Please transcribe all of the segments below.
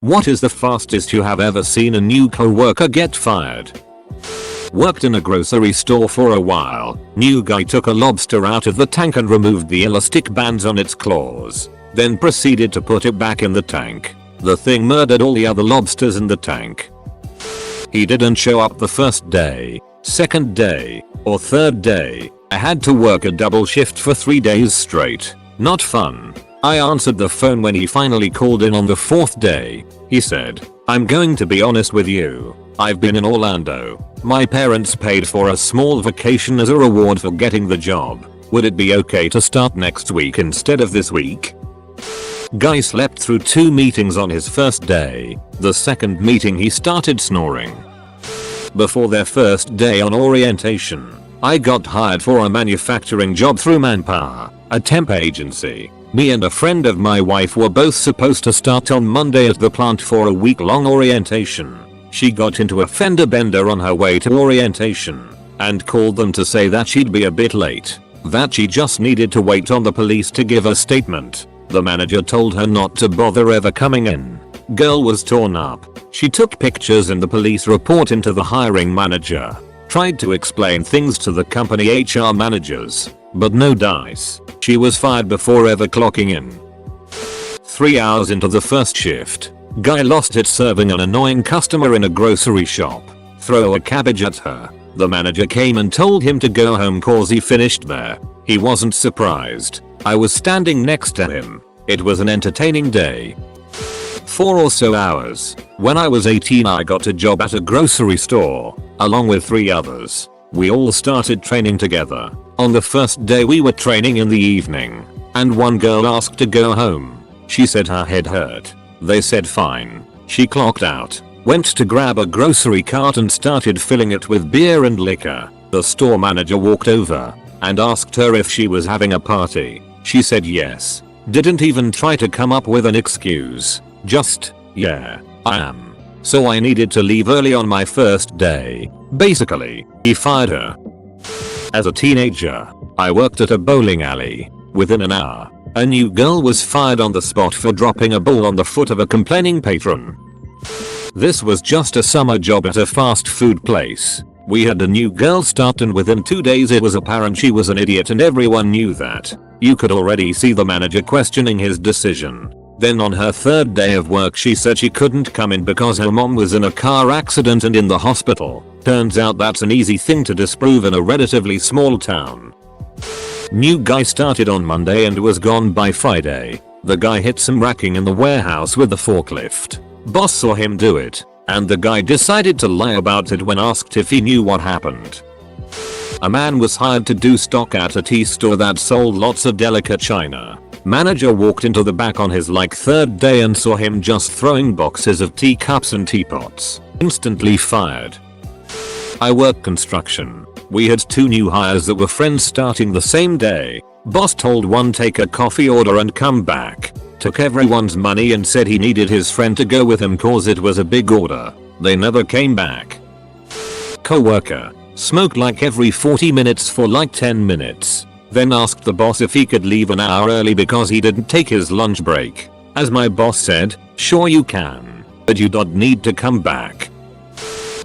What is the fastest you have ever seen a new coworker get fired? Worked in a grocery store for a while. New guy took a lobster out of the tank and removed the elastic bands on its claws. Then proceeded to put it back in the tank. The thing murdered all the other lobsters in the tank. He didn't show up the first day, second day, or third day. I had to work a double shift for 3 days straight. Not fun. I answered the phone when he finally called in on the 4th day. He said, "I'm going to be honest with you. I've been in Orlando. My parents paid for a small vacation as a reward for getting the job. Would it be okay to start next week instead of this week?" Guy slept through 2 meetings on his first day. The second meeting he started snoring. Before their first day on orientation, I got hired for a manufacturing job through Manpower, a temp agency. Me and a friend of my wife were both supposed to start on Monday at the plant for a week-long orientation. She got into a fender bender on her way to orientation and called them to say that she'd be a bit late, that she just needed to wait on the police to give a statement. The manager told her not to bother ever coming in. Girl was torn up. She took pictures and the police report into the hiring manager. Tried to explain things to the company HR managers, but no dice. She was fired before ever clocking in. 3 hours into the first shift, guy lost it serving an annoying customer in a grocery shop. Throw a cabbage at her. The manager came and told him to go home cause he finished there. He wasn't surprised. I was standing next to him. It was an entertaining day. 4 or so hours. When I was 18 I got a job at a grocery store, along with 3 others. We all started training together. On the first day we were training in the evening, and one girl asked to go home. She said her head hurt. They said fine. She clocked out, went to grab a grocery cart and started filling it with beer and liquor. The store manager walked over and asked her if she was having a party. She said yes. Didn't even try to come up with an excuse. Just, yeah, I am. So I needed to leave early on my first day. Basically, he fired her. As a teenager, I worked at a bowling alley. Within an hour, a new girl was fired on the spot for dropping a ball on the foot of a complaining patron. This was just a summer job at a fast food place. We had a new girl start and within 2 days it was apparent she was an idiot and everyone knew that. You could already see the manager questioning his decision. Then on her 3rd day of work she said she couldn't come in because her mom was in a car accident and in the hospital. Turns out that's an easy thing to disprove in a relatively small town. New guy started on Monday and was gone by Friday. The guy hit some racking in the warehouse with the forklift. Boss saw him do it, and the guy decided to lie about it when asked if he knew what happened. A man was hired to do stock at a tea store that sold lots of delicate china. Manager walked into the back on his 3rd day and saw him just throwing boxes of teacups and teapots. Instantly fired. I work construction. We had 2 new hires that were friends starting the same day. Boss told one take a coffee order and come back. Took everyone's money and said he needed his friend to go with him cause it was a big order. They never came back. Coworker. Smoked every 40 minutes for 10 minutes. Then asked the boss if he could leave an hour early because he didn't take his lunch break. As my boss said, sure you can, but you don't need to come back.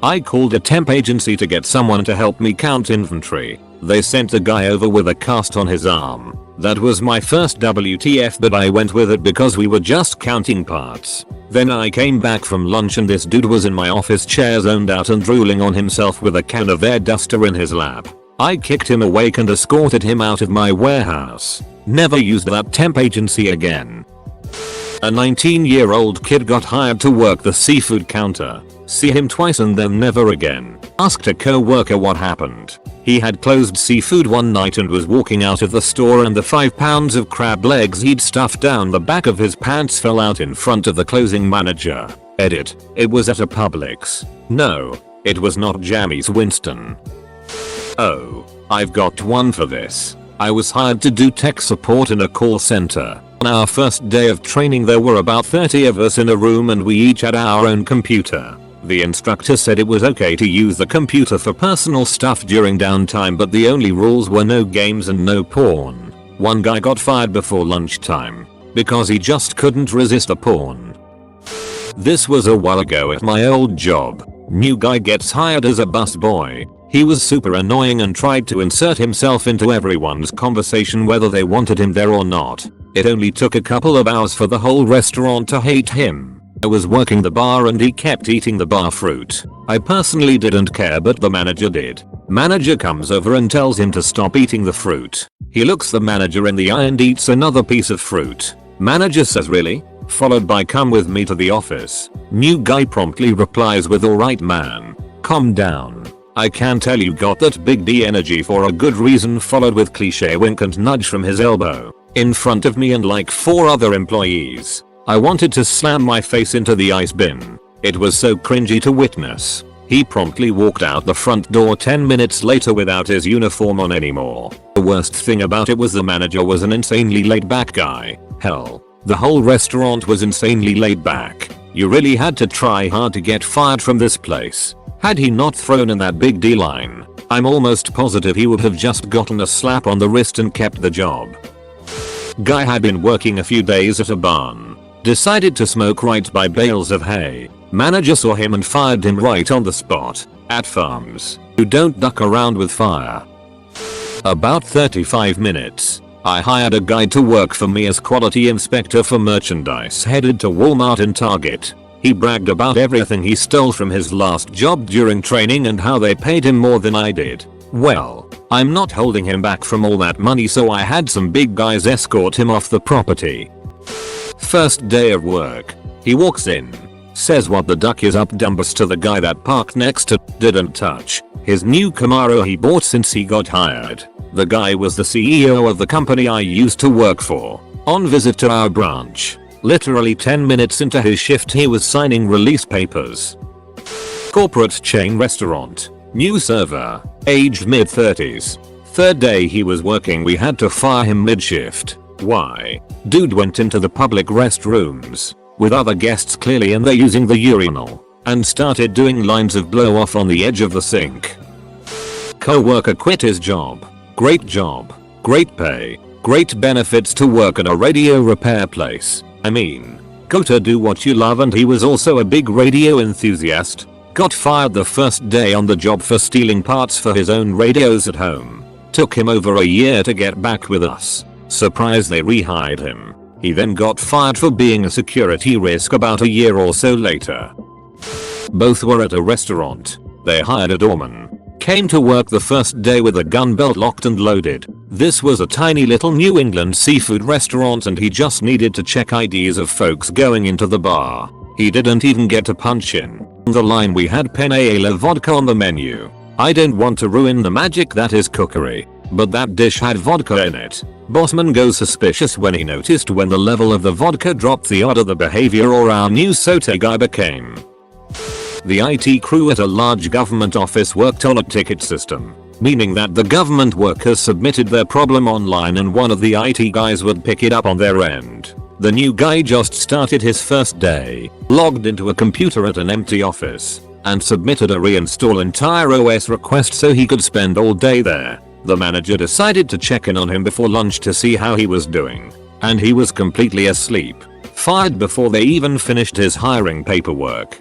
I called a temp agency to get someone to help me count inventory. They sent the guy over with a cast on his arm. That was my first WTF, but I went with it because we were just counting parts. Then I came back from lunch and this dude was in my office chair zoned out and drooling on himself with a can of air duster in his lap. I kicked him awake and escorted him out of my warehouse. Never used that temp agency again. A 19-year-old kid got hired to work the seafood counter. See him twice and then never again. Asked a co-worker what happened. He had closed seafood one night and was walking out of the store and the 5 pounds of crab legs he'd stuffed down the back of his pants fell out in front of the closing manager. Edit. It was at a Publix. No, it was not Jammy's Winston. Oh, I've got one for this. I was hired to do tech support in a call center. On our first day of training there were about 30 of us in a room and we each had our own computer. The instructor said it was okay to use the computer for personal stuff during downtime, but the only rules were no games and no porn. One guy got fired before lunchtime because he just couldn't resist the porn. This was a while ago at my old job. New guy gets hired as a busboy. He was super annoying and tried to insert himself into everyone's conversation whether they wanted him there or not. It only took a couple of hours for the whole restaurant to hate him. I was working the bar and he kept eating the bar fruit. I personally didn't care, but the manager did. Manager comes over and tells him to stop eating the fruit. He looks the manager in the eye and eats another piece of fruit. Manager says, "Really?" Followed by, "Come with me to the office." New guy promptly replies with, "Alright man, calm down. I can tell you got that big D energy for a good reason," followed with cliche wink and nudge from his elbow. In front of me and like 4 other employees. I wanted to slam my face into the ice bin. It was so cringy to witness. He promptly walked out the front door 10 minutes later without his uniform on anymore. The worst thing about it was the manager was an insanely laid back guy. Hell, the whole restaurant was insanely laid back. You really had to try hard to get fired from this place. Had he not thrown in that big D line, I'm almost positive he would have just gotten a slap on the wrist and kept the job. Guy had been working a few days at a barn. Decided to smoke right by bales of hay. Manager saw him and fired him right on the spot. At farms, you don't duck around with fire. About 35 minutes. I hired a guy to work for me as quality inspector for merchandise headed to Walmart and Target. He bragged about everything he stole from his last job during training and how they paid him more than I did. Well, I'm not holding him back from all that money, so I had some big guys escort him off the property. First day of work. He walks in. Says, "What the duck is up dumbus" to the guy that parked next to, didn't touch his new Camaro he bought since he got hired. The guy was the CEO of the company I used to work for. On visit to our branch. Literally 10 minutes into his shift he was signing release papers. Corporate chain restaurant. New server. Aged mid-30s. Third day he was working, we had to fire him mid-shift. Why? Dude went into the public restrooms with other guests clearly and they're using the urinal and started doing lines of blow off on the edge of the sink. Coworker quit his job. Great job. Great pay. Great benefits to work at a radio repair place. I mean, go to do what you love, and he was also a big radio enthusiast. Got fired the first day on the job for stealing parts for his own radios at home. Took him over a year to get back with us. Surprised they rehired him. He then got fired for being a security risk about a year or so later. Both were at a restaurant. They hired a doorman. Came to work the first day with a gun belt locked and loaded. This was a tiny little New England seafood restaurant and he just needed to check IDs of folks going into the bar. He didn't even get to punch in the line. We had penne alla vodka on the menu. I don't want to ruin the magic that is cookery, but that dish had vodka in it. Bossman goes suspicious when he noticed when the level of the vodka dropped the odder the behavior or our new sote guy became. The IT crew at a large government office worked on a ticket system, meaning that the government workers submitted their problem online and one of the IT guys would pick it up on their end. The new guy just started his first day, logged into a computer at an empty office, and submitted a reinstall entire OS request so he could spend all day there. The manager decided to check in on him before lunch to see how he was doing, and he was completely asleep. Fired before they even finished his hiring paperwork.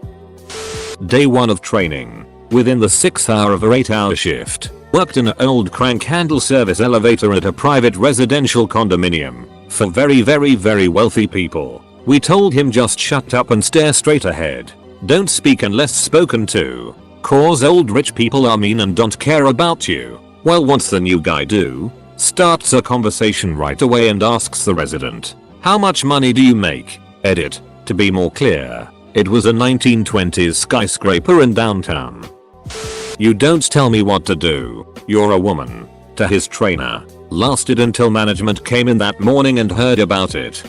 Day 1 of training. Within the 6th hour of a 8-hour shift, worked in an old crank handle service elevator at a private residential condominium for very wealthy people. We told him just shut up and stare straight ahead. Don't speak unless spoken to, cause old rich people are mean and don't care about you. Well, what's the new guy do? Starts a conversation right away and asks the resident, "How much money do you make?" Edit. To be more clear, it was a 1920s skyscraper in downtown. "You don't tell me what to do. You're a woman." To his trainer. Lasted until management came in that morning and heard about it.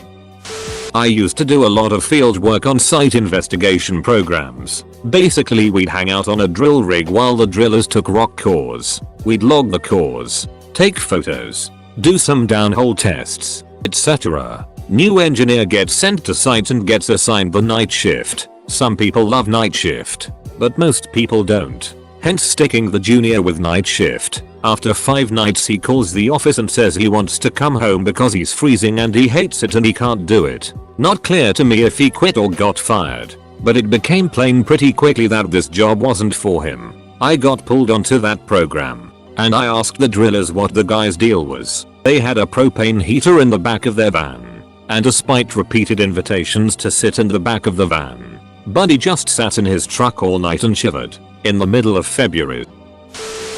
I used to do a lot of field work on site investigation programs. Basically we'd hang out on a drill rig while the drillers took rock cores. We'd log the cores, take photos, do some downhole tests, etc. New engineer gets sent to site and gets assigned the night shift. Some people love night shift, but most people don't. Hence sticking the junior with night shift. After 5 nights he calls the office and says he wants to come home because he's freezing and he hates it and he can't do it. Not clear to me if he quit or got fired. but it became plain pretty quickly that this job wasn't for him. I got pulled onto that program, and I asked the drillers what the guy's deal was. They had a propane heater in the back of their van, and despite repeated invitations to sit in the back of the van, Buddy just sat in his truck all night and shivered. In the middle of February.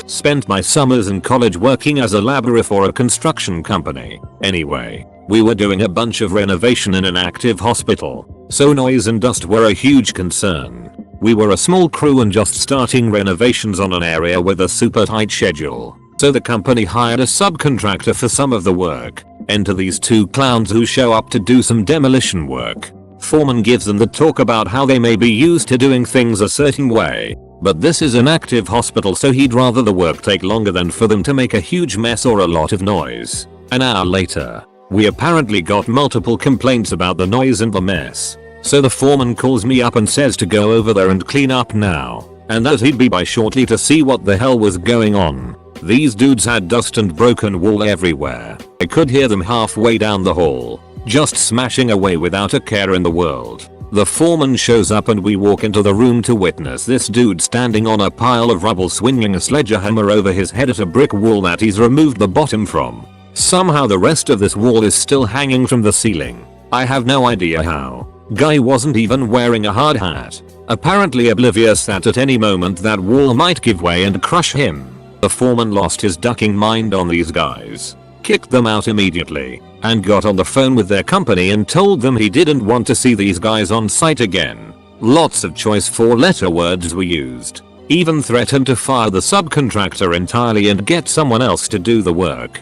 Spent my summers in college working as a laborer for a construction company. Anyway, we were doing a bunch of renovation in an active hospital, so noise and dust were a huge concern. We were a small crew and just starting renovations on an area with a super tight schedule, so the company hired a subcontractor for some of the work. Enter these two clowns who show up to do some demolition work. Foreman gives them the talk about how they may be used to doing things a certain way, but this is an active hospital, so he'd rather the work take longer than for them to make a huge mess or a lot of noise. An hour later, we apparently got multiple complaints about the noise and the mess, so the foreman calls me up and says to go over there and clean up now, and that he'd be by shortly to see what the hell was going on. These dudes had dust and broken wall everywhere. I could hear them halfway down the hall, just smashing away without a care in the world. The foreman shows up and we walk into the room to witness this dude standing on a pile of rubble swinging a sledgehammer over his head at a brick wall that he's removed the bottom from. Somehow the rest of this wall is still hanging from the ceiling. I have no idea how. Guy wasn't even wearing a hard hat, apparently oblivious that at any moment that wall might give way and crush him. The foreman lost his ducking mind on these guys, kicked them out immediately, and got on the phone with their company and told them he didn't want to see these guys on site again. Lots of choice 4-letter words were used. Even threatened to fire the subcontractor entirely and get someone else to do the work.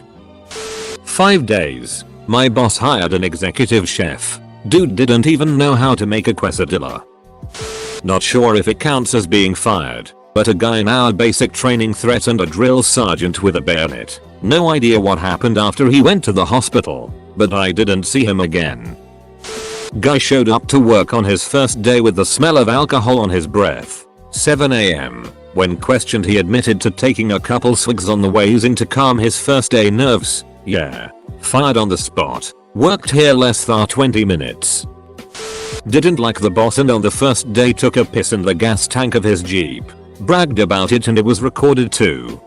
5 days. My boss hired an executive chef. Dude didn't even know how to make a quesadilla. Not sure if it counts as being fired, but a guy in our basic training threatened a drill sergeant with a bayonet. No idea what happened after he went to the hospital, but I didn't see him again. Guy showed up to work on his first day with the smell of alcohol on his breath. 7 AM. When questioned, he admitted to taking a couple swigs on the ways in to calm his first day nerves. Yeah. Fired on the spot. Worked here less than 20 minutes. Didn't like the boss and on the first day took a piss in the gas tank of his Jeep. Bragged about it and it was recorded too.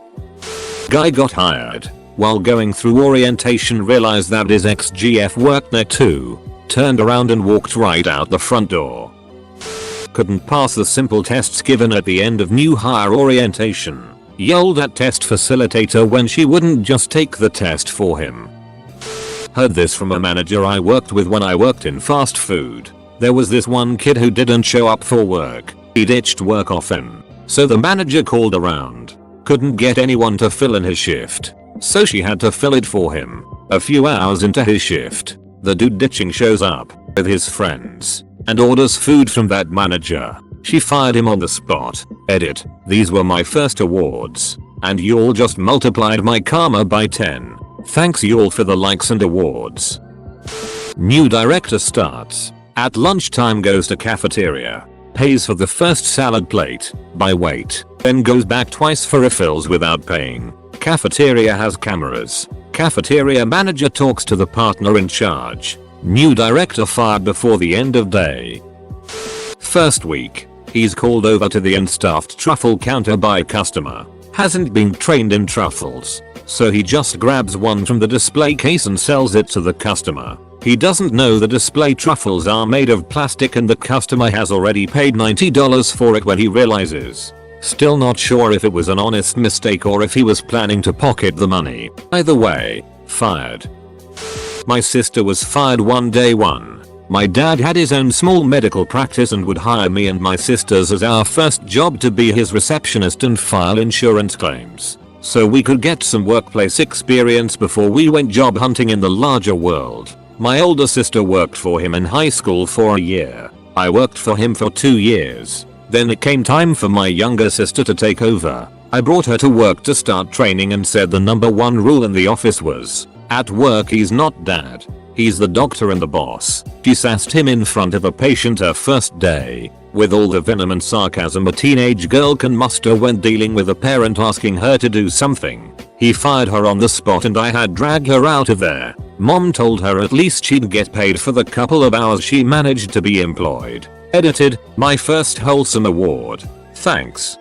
Guy got hired. While going through orientation realized that his ex-GF worked there too. Turned around and walked right out the front door. Couldn't pass the simple tests given at the end of new hire orientation. Yelled at test facilitator when she wouldn't just take the test for him. Heard this from a manager I worked with when I worked in fast food. There was this one kid who didn't show up for work. He ditched work often. So the manager called around. Couldn't get anyone to fill in his shift, so she had to fill it for him. A few hours into his shift, the dude ditching shows up with his friends and orders food from that manager. She fired him on the spot. Edit. These were my first awards, and y'all just multiplied my karma by 10. Thanks y'all for the likes and awards. New director starts. At lunchtime goes to cafeteria. Pays for the first salad plate by weight, then goes back twice for refills without paying. Cafeteria has cameras. Cafeteria manager talks to the partner in charge. New director fired before the end of day. First week, he's called over to the unstaffed truffle counter by customer. Hasn't been trained in truffles, so he just grabs one from the display case and sells it to the customer. He doesn't know the display truffles are made of plastic and the customer has already paid $90 for it when he realizes. Still not sure if it was an honest mistake or if he was planning to pocket the money. Either way, fired. My sister was fired one day one. My dad had his own small medical practice and would hire me and my sisters as our first job to be his receptionist and file insurance claims, so we could get some workplace experience before we went job hunting in the larger world. My older sister worked for him in high school for a year. I worked for him for 2 years. Then it came time for my younger sister to take over. I brought her to work to start training and said the #1 rule in the office was, at work he's not dad. He's the doctor and the boss. She sassed him in front of a patient her first day, with all the venom and sarcasm a teenage girl can muster when dealing with a parent asking her to do something. He fired her on the spot and I had dragged her out of there. Mom told her at least she'd get paid for the couple of hours she managed to be employed. Edited, my first wholesome award. Thanks.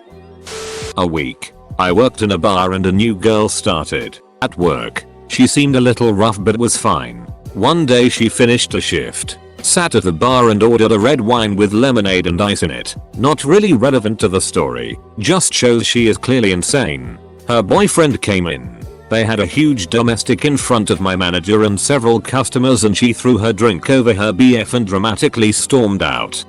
A week. I worked in a bar and a new girl started. At work. She seemed a little rough but was fine. One day she finished a shift, sat at the bar and ordered a red wine with lemonade and ice in it. Not really relevant to the story, just shows she is clearly insane. Her boyfriend came in. They had a huge domestic in front of my manager and several customers and she threw her drink over her BF and dramatically stormed out.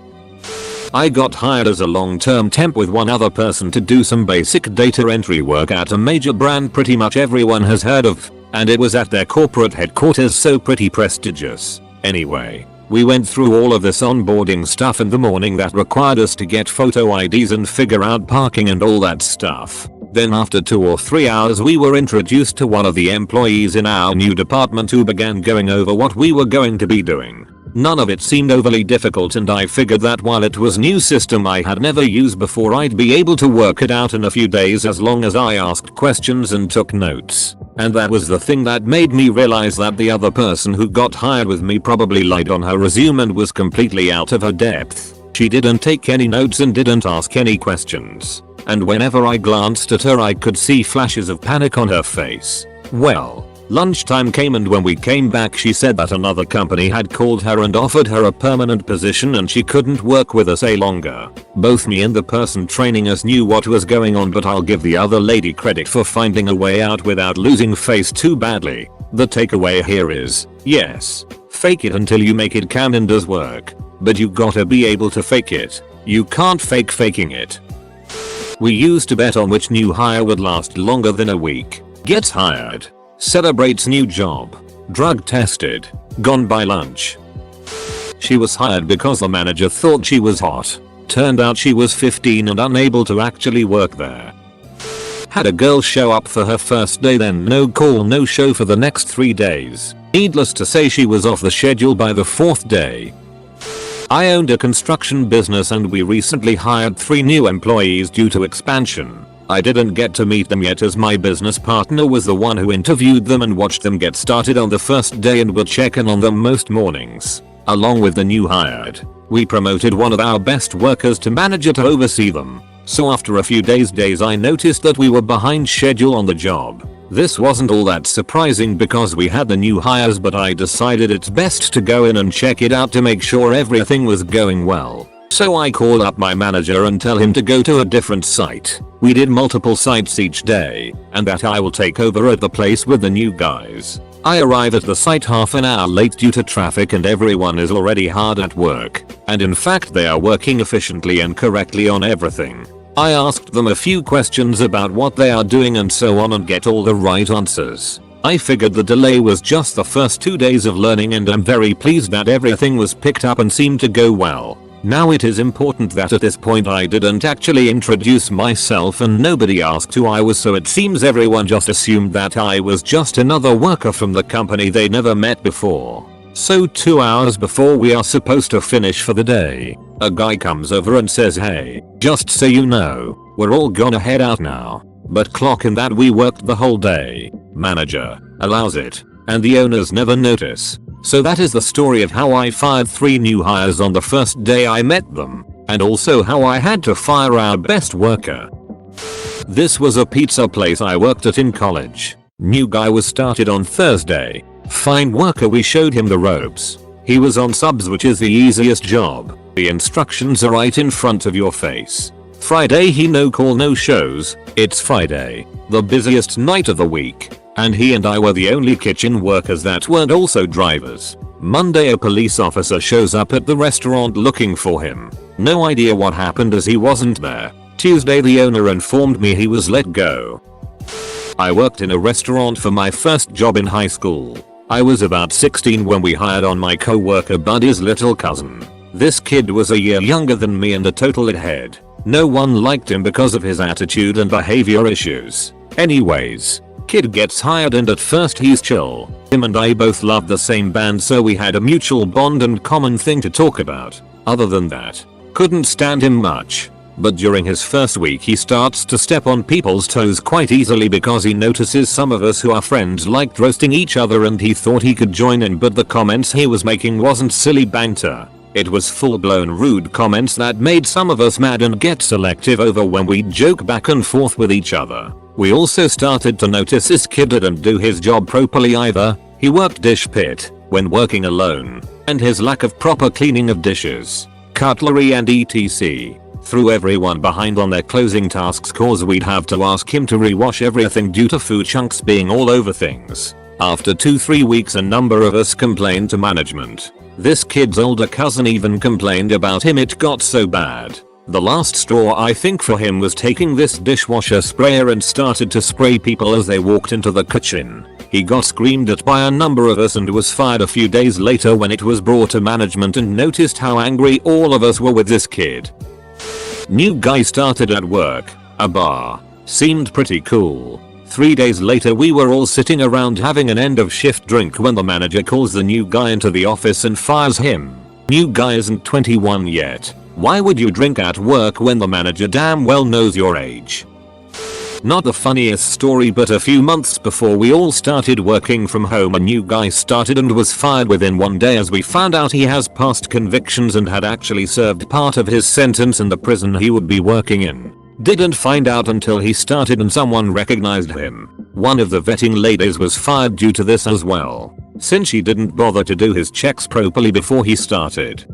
I got hired as a long-term temp with one other person to do some basic data entry work at a major brand pretty much everyone has heard of, and it was at their corporate headquarters, so pretty prestigious. Anyway, we went through all of this onboarding stuff in the morning that required us to get photo IDs and figure out parking and all that stuff. Then after 2 or 3 hours we were introduced to one of the employees in our new department who began going over what we were going to be doing. None of it seemed overly difficult and I figured that while it was new system I had never used before, I'd be able to work it out in a few days as long as I asked questions and took notes. And that was the thing that made me realize that the other person who got hired with me probably lied on her resume and was completely out of her depth. She didn't take any notes and didn't ask any questions. And whenever I glanced at her I could see flashes of panic on her face. Well, lunchtime came and when we came back she said that another company had called her and offered her a permanent position and she couldn't work with us any longer. Both me and the person training us knew what was going on, but I'll give the other lady credit for finding a way out without losing face too badly. The takeaway here is, yes, fake it until you make it count and does work. But you gotta be able to fake it. You can't fake faking it. We used to bet on which new hire would last longer than a week. Gets hired. Celebrates new job. Drug tested. Gone by lunch. She was hired because the manager thought she was hot. Turned out she was 15 and unable to actually work there. Had a girl show up for her first day, then no call no show for the next 3 days. Needless to say she was off the schedule by the 4th day. I owned a construction business and we recently hired 3 new employees due to expansion. I didn't get to meet them yet as my business partner was the one who interviewed them and watched them get started on the first day and would check in on them most mornings. Along with the new hired, we promoted one of our best workers to manager to oversee them. So after a few days I noticed that we were behind schedule on the job. This wasn't all that surprising because we had the new hires, but I decided it's best to go in and check it out to make sure everything was going well. So I called up my manager and tell him to go to a different site. We did multiple sites each day, and that I will take over at the place with the new guys. I arrive at the site half an hour late due to traffic and everyone is already hard at work. And in fact they are working efficiently and correctly on everything. I asked them a few questions about what they are doing and so on and get all the right answers. I figured the delay was just the first 2 days of learning and I'm very pleased that everything was picked up and seemed to go well. Now it is important that at this point I didn't actually introduce myself and nobody asked who I was, so it seems everyone just assumed that I was just another worker from the company they never met before. So 2 hours before we are supposed to finish for the day, a guy comes over and says, "Hey, just so you know, we're all gonna head out now, but clock in that we worked the whole day." Manager allows it, and the owners never notice. So that is the story of how I fired 3 new hires on the first day I met them, and also how I had to fire our best worker. This was a pizza place I worked at in college. New guy was started on Thursday. Fine worker, we showed him the ropes. He was on subs, which is the easiest job. The instructions are right in front of your face. Friday he no call no shows. It's Friday, the busiest night of the week, and he and I were the only kitchen workers that weren't also drivers. Monday a police officer shows up at the restaurant looking for him. No idea what happened as he wasn't there. Tuesday the owner informed me he was let go. I worked in a restaurant for my first job in high school. I was about 16 when we hired on my coworker buddy's little cousin. This kid was a year younger than me and a total head. No one liked him because of his attitude and behavior issues. Anyways, kid gets hired and at first he's chill. Him and I both loved the same band, so we had a mutual bond and common thing to talk about. Other than that, couldn't stand him much. But during his first week he starts to step on people's toes quite easily because he notices some of us who are friends liked roasting each other and he thought he could join in, but the comments he was making wasn't silly banter. It was full-blown rude comments that made some of us mad and get selective over when we joke back and forth with each other. We also started to notice this kid didn't do his job properly either. He worked dish pit when working alone, and his lack of proper cleaning of dishes, cutlery and etc. threw everyone behind on their closing tasks cause we'd have to ask him to rewash everything due to food chunks being all over things. After 2-3 weeks a number of us complained to management. This kid's older cousin even complained about him. It got so bad. The last straw I think for him was taking this dishwasher sprayer and started to spray people as they walked into the kitchen. He got screamed at by a number of us and was fired a few days later when it was brought to management and noticed how angry all of us were with this kid. New guy started at work, a bar. Seemed pretty cool. 3 days later we were all sitting around having an end of shift drink when the manager calls the new guy into the office and fires him. New guy isn't 21 yet. Why would you drink at work when the manager damn well knows your age? Not the funniest story, but a few months before we all started working from home a new guy started and was fired within 1 day as we found out he has past convictions and had actually served part of his sentence in the prison he would be working in. Didn't find out until he started and someone recognized him. One of the vetting ladies was fired due to this as well, since she didn't bother to do his checks properly before he started.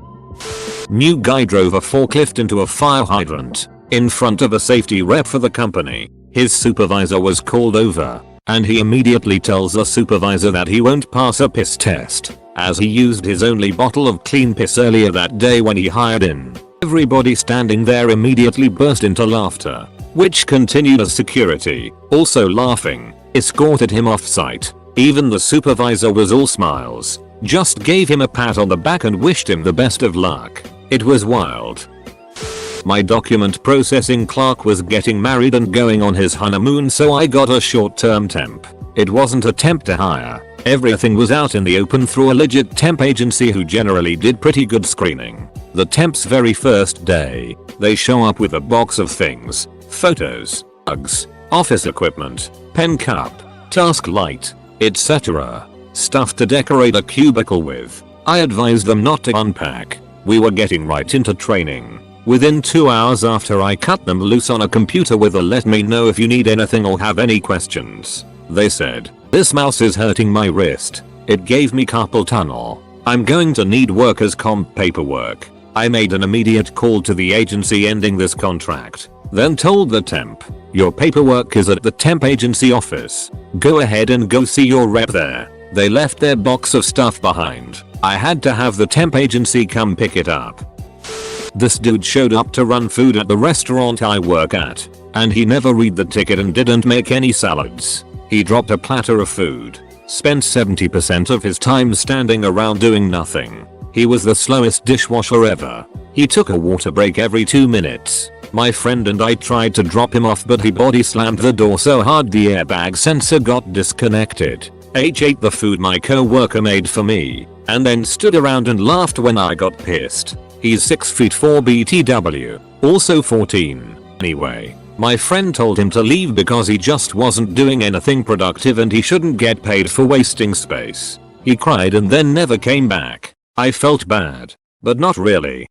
New guy drove a forklift into a fire hydrant in front of a safety rep for the company. His supervisor was called over, and he immediately tells the supervisor that he won't pass a piss test, as he used his only bottle of clean piss earlier that day when he hired in. Everybody standing there immediately burst into laughter, which continued as security, also laughing, escorted him off site. Even the supervisor was all smiles, just gave him a pat on the back and wished him the best of luck. It was wild. My document processing clerk was getting married and going on his honeymoon, so I got a short-term temp. It wasn't a temp to hire. Everything was out in the open through a legit temp agency who generally did pretty good screening. The temp's very first day, they show up with a box of things, photos, mugs, office equipment, pen cup, task light, etc. Stuff to decorate a cubicle with. I advised them not to unpack. We were getting right into training. Within 2 hours after I cut them loose on a computer with a "let me know if you need anything or have any questions." They said, "This mouse is hurting my wrist. It gave me carpal tunnel. I'm going to need workers' comp paperwork." I made an immediate call to the agency ending this contract, then told the temp, "Your paperwork is at the temp agency office. Go ahead and go see your rep there." They left their box of stuff behind. I had to have the temp agency come pick it up. This dude showed up to run food at the restaurant I work at, and he never read the ticket and didn't make any salads. He dropped a platter of food, spent 70% of his time standing around doing nothing. He was the slowest dishwasher ever. He took a water break every 2 minutes. My friend and I tried to drop him off, but he body slammed the door so hard the airbag sensor got disconnected. H ate the food my coworker made for me, and then stood around and laughed when I got pissed. He's 6'4" BTW, also 14. Anyway, my friend told him to leave because he just wasn't doing anything productive and he shouldn't get paid for wasting space. He cried and then never came back. I felt bad, but not really.